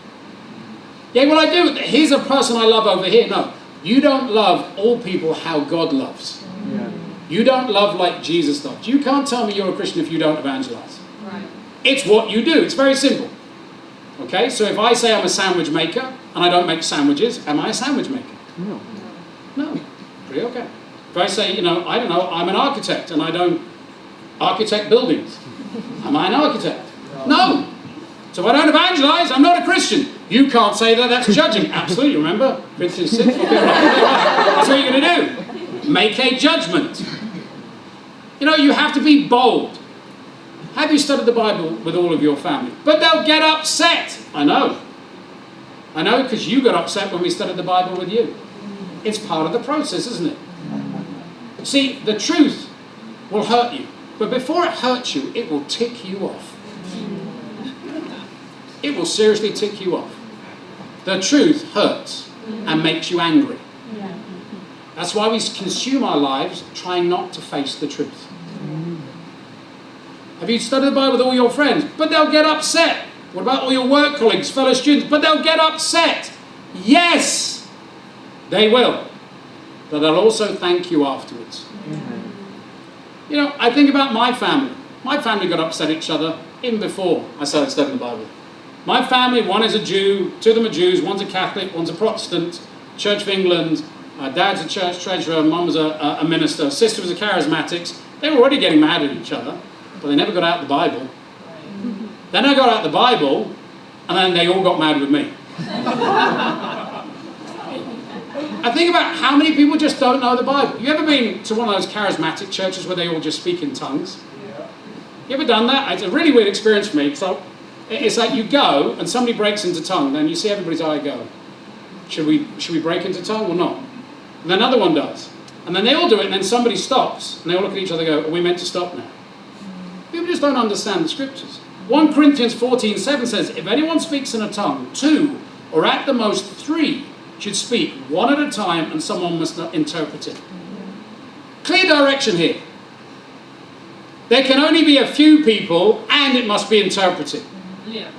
Yeah, well, I do. Here's a person I love over here. No, you don't love all people how God loves. Yeah. You don't love like Jesus loves. You can't tell me you're a Christian if you don't evangelize. Right. It's what you do. It's very simple. Okay, so if I say I'm a sandwich maker and I don't make sandwiches, am I a sandwich maker? No. No. Pretty okay. If I say, I don't know, I'm an architect and I don't architect buildings, am I an architect? No. So if I don't evangelize, I'm not a Christian. You can't say that, that's judging. Absolutely, remember? Corinthians 6. Okay, right. That's what you're going to do. Make a judgment. You have to be bold. Have you studied the Bible with all of your family? But they'll get upset. I know, because you got upset when we studied the Bible with you. It's part of the process, isn't it? See, the truth will hurt you. But before it hurts you, it will tick you off. It will seriously tick you off. The truth hurts and makes you angry. That's why we consume our lives trying not to face the truth. Have you studied the Bible with all your friends? But they'll get upset. What about all your work colleagues, fellow students? But they'll get upset. Yes, they will. But they'll also thank you afterwards. I think about my family. My family got upset at each other even before I started studying the Bible. My family, one is a Jew, two of them are Jews, one's a Catholic, one's a Protestant, Church of England, dad's a church treasurer, mum was a minister, sister was a charismatics. They were already getting mad at each other, but they never got out the Bible. Then I got out the Bible, and then they all got mad with me. I think about how many people just don't know the Bible. You ever been to one of those charismatic churches where they all just speak in tongues? Yeah. You ever done that? It's a really weird experience for me. So it's like you go and somebody breaks into tongue, then you see everybody's eye go. Should we break into tongue or not? And then another one does. And then they all do it, and then somebody stops, and they all look at each other and go, are we meant to stop now? People just don't understand the scriptures. 1 Corinthians 14:7 says, if anyone speaks in a tongue, 2 or at the most 3 should speak, one at a time, and someone must interpret it. Clear direction here. There can only be a few people, and it must be interpreted. Yeah.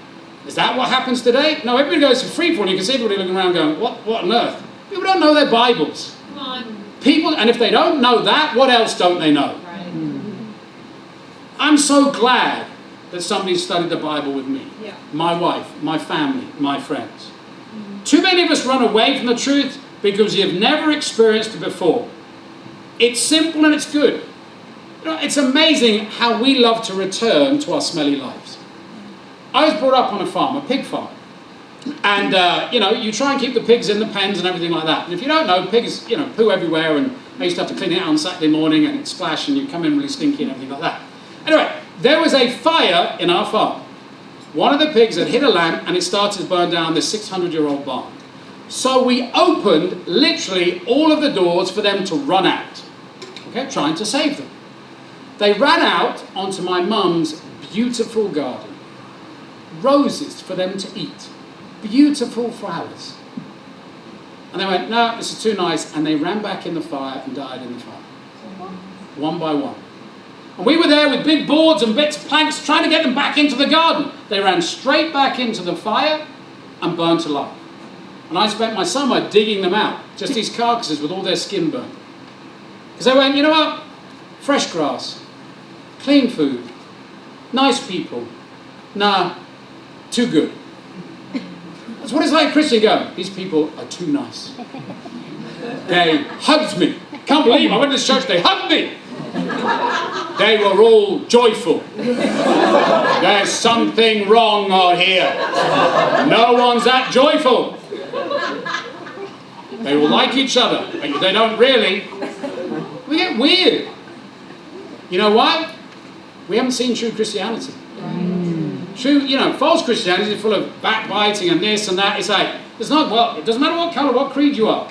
Is that what happens today? No, everybody goes to free fall. You can see everybody looking around going, what on earth? People don't know their Bibles. Come on. People, and if they don't know that, what else don't they know? Right. I'm so glad that somebody studied the Bible with me. Yeah. My wife, my family, my friends. Too many of us run away from the truth because you've never experienced it before. It's simple and it's good. You know, it's amazing how we love to return to our smelly lives. I was brought up on a farm, a pig farm. And, you try and keep the pigs in the pens and everything like that. And if you don't know, pigs, poo everywhere. And I used to have to clean it out on Saturday morning and it'd splash and you come in really stinky and everything like that. Anyway, there was a fire in our farm. One of the pigs had hit a lamp and it started to burn down this 600-year-old barn. So we opened literally all of the doors for them to run out. Okay, trying to save them. They ran out onto my mum's beautiful garden. Roses for them to eat. Beautiful flowers. And they went, no, this is too nice. And they ran back in the fire and died in the fire. One by one. And we were there with big boards and bits of planks trying to get them back into the garden. They ran straight back into the fire and burned alive. And I spent my summer digging them out. Just these carcasses with all their skin burnt. Because they went, you know what? Fresh grass. Clean food. Nice people. Nah, too good. That's what it's like Christian going, these people are too nice. They hugged me. Can't believe I went to this church, they hugged me. They were all joyful. There's something wrong out here. No one's that joyful. They all like each other. They don't really. We get weird. You know why? We haven't seen true Christianity. True, false Christianity is full of backbiting and this and that. It's like, it doesn't matter what colour, what creed you are.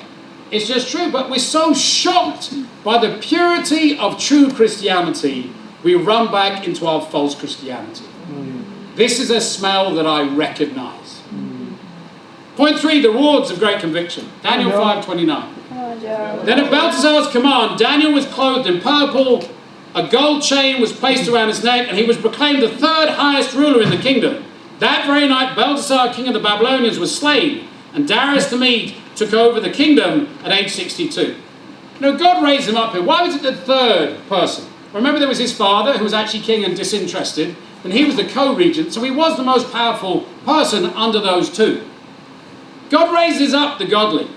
It's just true, but we're so shocked by the purity of true Christianity, we run back into our false Christianity. This is a smell that I recognise. Point 3, the rewards of great conviction. Daniel 5:29. Then at Belteshazzar's command, Daniel was clothed in purple, a gold chain was placed around his neck, and he was proclaimed the 3rd highest ruler in the kingdom. That very night, Belteshazzar, king of the Babylonians, was slain, and Darius the Mede took over the kingdom at age 62. God raised him up here. Why was it the 3rd person? Remember, there was his father, who was actually king and disinterested, and he was the co-regent, so he was the most powerful person under those two. God raises up the godly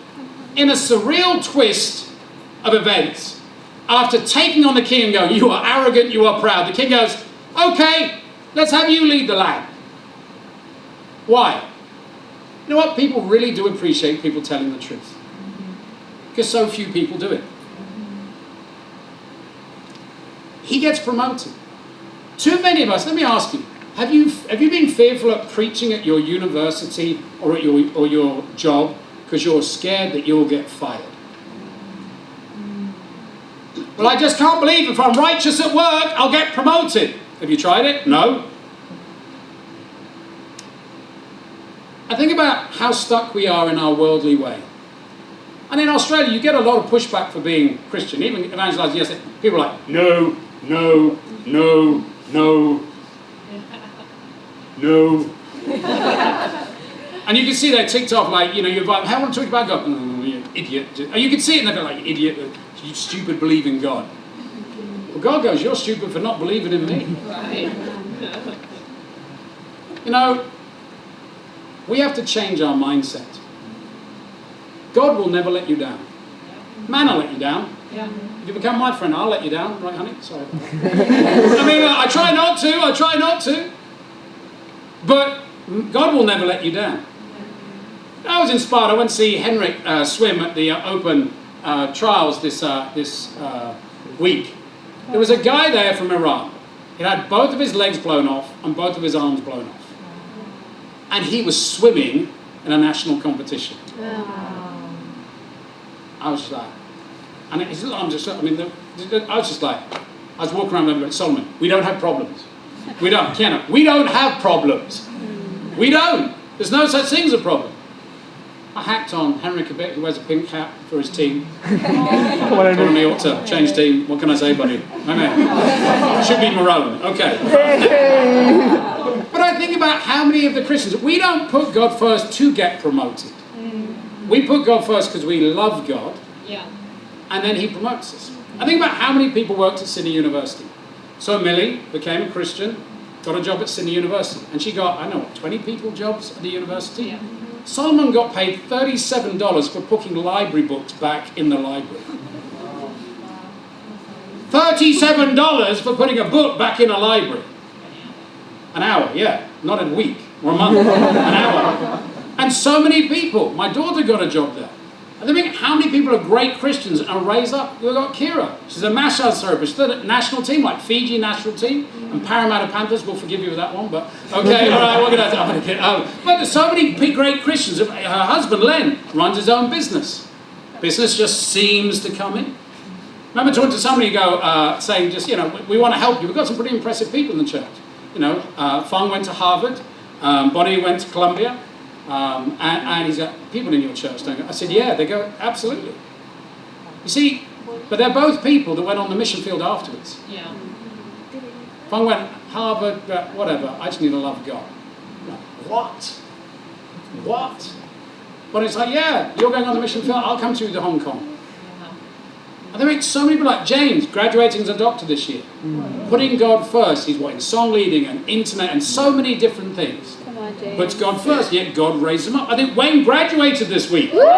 in a surreal twist of events. After taking on the king and going, you are arrogant, you are proud, the king goes, okay, let's have you lead the land. Why? You know what? People really do appreciate people telling the truth. Because so few people do it. He gets promoted. Too many of us, let me ask you, have you been fearful of preaching at your university or at your job because you're scared that you'll get fired? Well, I just can't believe if I'm righteous at work, I'll get promoted. Have you tried it? No. I think about how stuck we are in our worldly way. And in Australia, you get a lot of pushback for being Christian. Even evangelizing yesterday, people are like, no, no, no, no, no. And you can see they're ticked off, like, you invite, how want to talk about God? Oh, you idiot. And you can see it and they're like, idiot, you stupid believe in God. Well, God goes, you're stupid for not believing in me. Right. You know, we have to change our mindset. God will never let you down. Man will let you down. Yeah. If you become my friend, I'll let you down. Right, honey? Sorry. I mean, I try not to. But God will never let you down. I was inspired. I went to see Henrik swim at the Open Trials this week. There was a guy there from Iran. He had both of his legs blown off and both of his arms blown off. And he was swimming in a national competition. I was just like, and his arms just, I mean, I was just like, I was walking around with Solomon, we don't have problems. We don't, Kiana, we don't have problems. We don't. There's no such thing as a problem. I hacked on Henrik a bit, who wears a pink hat for his team. Told him he ought to change team. What can I say, buddy? Should be maroon. Okay. But I think about how many of the Christians, we don't put God first to get promoted. We put God first because we love God. Yeah. And then he promotes us. I think about how many people worked at Sydney University. So Millie became a Christian, got a job at Sydney University. And she got, 20 people jobs at the university. Yeah. Solomon got paid $37 for putting library books back in the library. $37 for putting a book back in a library. An hour, yeah. Not a week or a month. An hour. And so many people. My daughter got a job there. I think how many people are great Christians and are raised up? We've got Kira. She's a massage therapist. She's a national team, like Fiji national team. And Parramatta Panthers, we'll forgive you with that one. But okay, all right, we're going to... But there's so many great Christians. Her husband, Len, runs his own business. Business just seems to come in. I remember talking to somebody saying, we want to help you. We've got some pretty impressive people in the church. Fung went to Harvard. Bonnie went to Columbia. And he's got people in your church, don't you? I said, yeah, they go, absolutely. You see, but they're both people that went on the mission field afterwards. Yeah. Fung went, Harvard, whatever, I just need to love God. Like, what? But it's like, yeah, you're going on the mission field, I'll come to you to Hong Kong. And there are so many people like James, graduating as a doctor this year. Putting God first, he's in song leading and internet and so many different things. Puts God first, yet God raised him up. I think Wayne graduated this week. Why?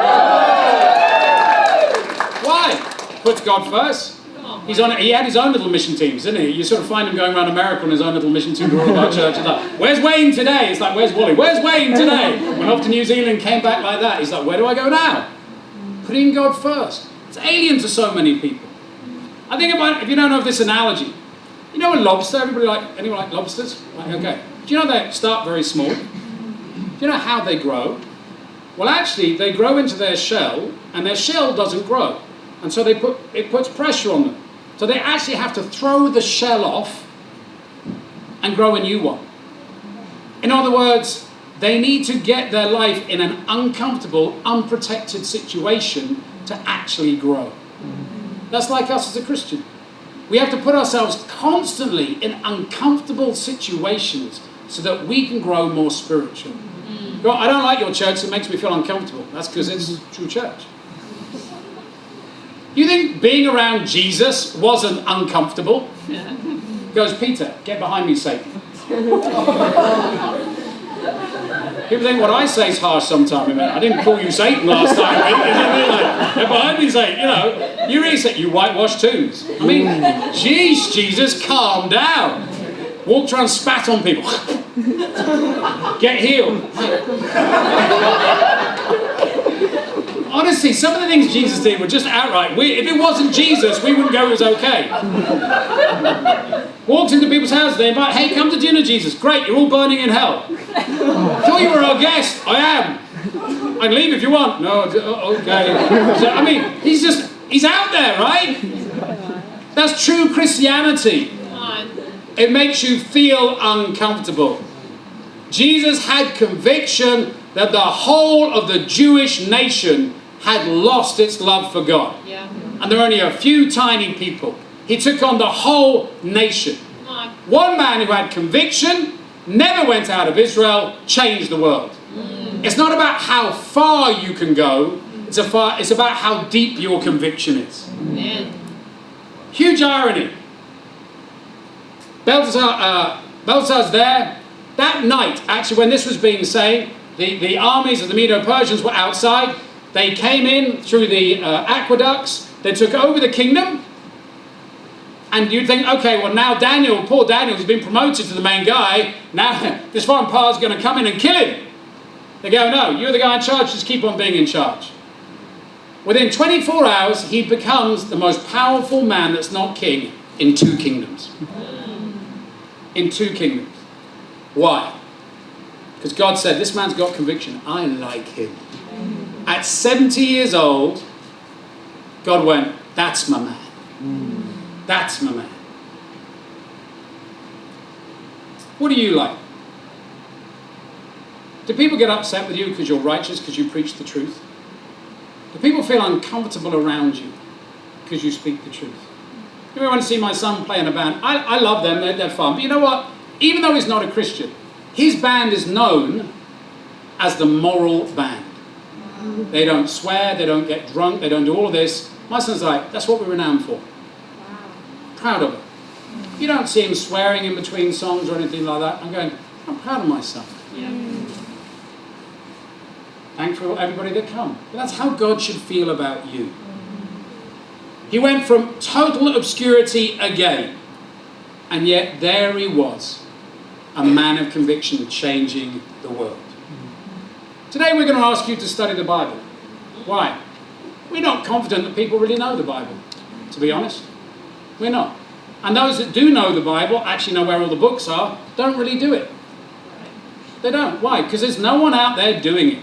Puts God first. He had his own little mission teams, didn't he? You sort of find him going around America on his own little mission team to all of our churches. Like, where's Wayne today? It's like, where's Wally? Where's Wayne today? Went off to New Zealand, came back like that. He's like, where do I go now? Putting God first. It's alien to so many people. I think about, if you don't know this analogy, you know a lobster? Anyone like lobsters? Okay. Do you know they start very small? Do you know how they grow? Well, actually, they grow into their shell, and their shell doesn't grow. And so it puts pressure on them. So they actually have to throw the shell off and grow a new one. In other words, they need to get their life in an uncomfortable, unprotected situation to actually grow. That's like us as a Christian. We have to put ourselves constantly in uncomfortable situations so that we can grow more spiritual. I don't like your church, it makes me feel uncomfortable. That's because it's a true church. You think being around Jesus wasn't uncomfortable? He goes, Peter, get behind me, Satan. People think what I say is harsh sometimes. I didn't call you Satan last time. Get behind me, Satan. You really say, you whitewash tombs. I mean, geez, Jesus, calm down. Walked around, spat on people. Get healed. Honestly, some of the things Jesus did were just outright weird. If it wasn't Jesus, we wouldn't go, it was okay. Walks into people's houses, they invite, hey, come to dinner, Jesus. Great, you're all burning in hell. Thought you were our guest. I am. I can leave if you want. No, okay. So, I mean, he's out there, right? That's true Christianity. It makes you feel uncomfortable. Jesus had conviction that the whole of the Jewish nation had lost its love for God. Yeah. And there were only a few tiny people. He took on the whole nation. One man who had conviction, never went out of Israel, changed the world. It's not about how far you can go, it's about how deep your conviction is. Huge irony. Balthasar's there, That night, actually, when this was being said, the armies of the Medo-Persians were outside. They came in through the aqueducts. They took over the kingdom. And you'd think, okay, well now Daniel, poor Daniel, has been promoted to the main guy. Now this foreign power is going to come in and kill him. They go, no, you're the guy in charge, just keep on being in charge. Within 24 hours, he becomes the most powerful man that's not king in 2 kingdoms. In 2 kingdoms. Why? Because God said, this man's got conviction. I like him. At 70 years old, God went, that's my man. That's my man. What do you like? Do people get upset with you because you're righteous, because you preach the truth? Do people feel uncomfortable around you because you speak the truth? You ever want to see my son play in a band? I love them, they're fun. But you know what? Even though he's not a Christian, his band is known as the moral band. They don't swear, they don't get drunk, they don't do all of this. My son's like, that's what we're renowned for. Proud of it. You don't see him swearing in between songs or anything like that. I'm going, I'm proud of my son. Thankful for everybody that come. But that's how God should feel about you. He went from total obscurity again. And yet there he was, a man of conviction changing the world. Today we're going to ask you to study the Bible. Why? We're not confident that people really know the Bible, to be honest. We're not. And those that do know the Bible, actually know where all the books are, don't really do it. They don't. Why? Because there's no one out there doing it.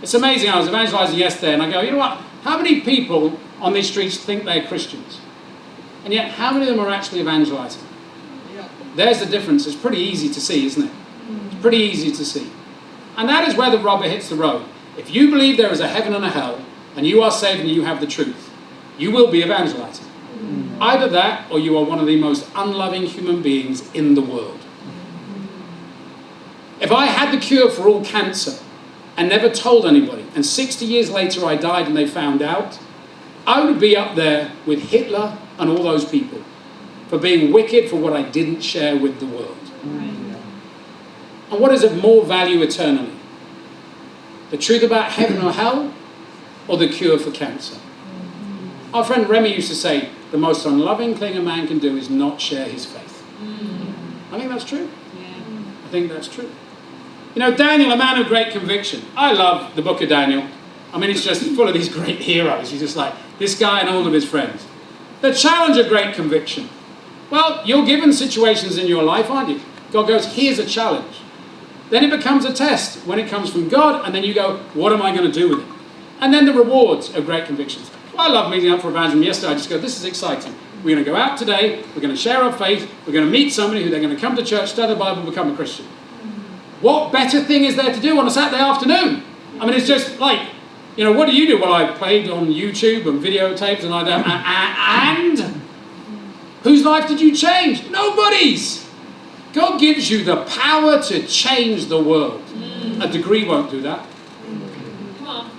It's amazing. I was evangelizing yesterday and I go, you know what? How many people on these streets think they're Christians? And yet, how many of them are actually evangelizing? There's the difference. It's pretty easy to see, isn't it? It's pretty easy to see. And that is where the rubber hits the road. If you believe there is a heaven and a hell, and you are saved and you have the truth, you will be evangelizing. Either that, or you are one of the most unloving human beings in the world. If I had the cure for all cancer, and never told anybody, and 60 years later I died and they found out, I would be up there with Hitler and all those people for being wicked for what I didn't share with the world. And what is of more value eternally? The truth about heaven or hell, or the cure for cancer? Our friend Remy used to say, the most unloving thing a man can do is not share his faith. I think that's true. I think that's true. You know, Daniel, a man of great conviction. I love the book of Daniel. I mean, it's just full of these great heroes. He's just like, this guy and all of his friends. The challenge of great conviction. Well, you're given situations in your life, aren't you? God goes, here's a challenge. Then it becomes a test when it comes from God, and then you go, what am I going to do with it? And then the rewards of great convictions. Well, I love meeting up for evangelism. Yesterday, I just go, this is exciting. We're going to go out today, we're going to share our faith, we're going to meet somebody who they're going to come to church, study the Bible, become a Christian. What better thing is there to do on a Saturday afternoon? I mean, it's just like, you know, what do you do? Well, I played on YouTube and videotapes and like that. And whose life did you change? Nobody's. God gives you the power to change the world. A degree won't do that. Come on.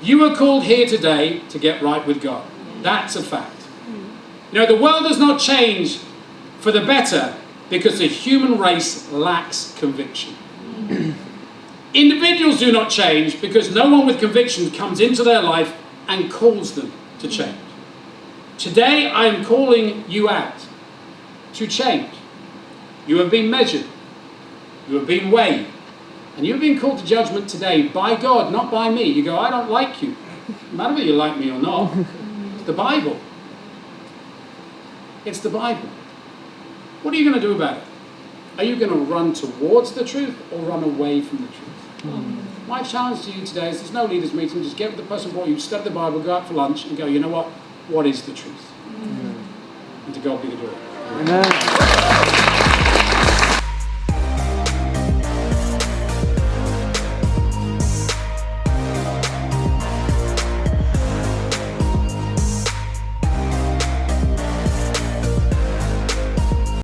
You are called here today to get right with God. That's a fact. You know, the world does not change for the better because the human race lacks conviction. Individuals do not change because no one with conviction comes into their life and calls them to change. Today, I am calling you out to change. You have been measured. You have been weighed. And you have been called to judgment today by God, not by me. You go, I don't like you. No matter whether you like me or not. It's the Bible. It's the Bible. What are you going to do about it? Are you going to run towards the truth or run away from the truth? My challenge to you today is there's no leaders meeting. Just get with the person before you, study the Bible, go out for lunch and go, you know what? What is the truth? And to God be the glory. Amen.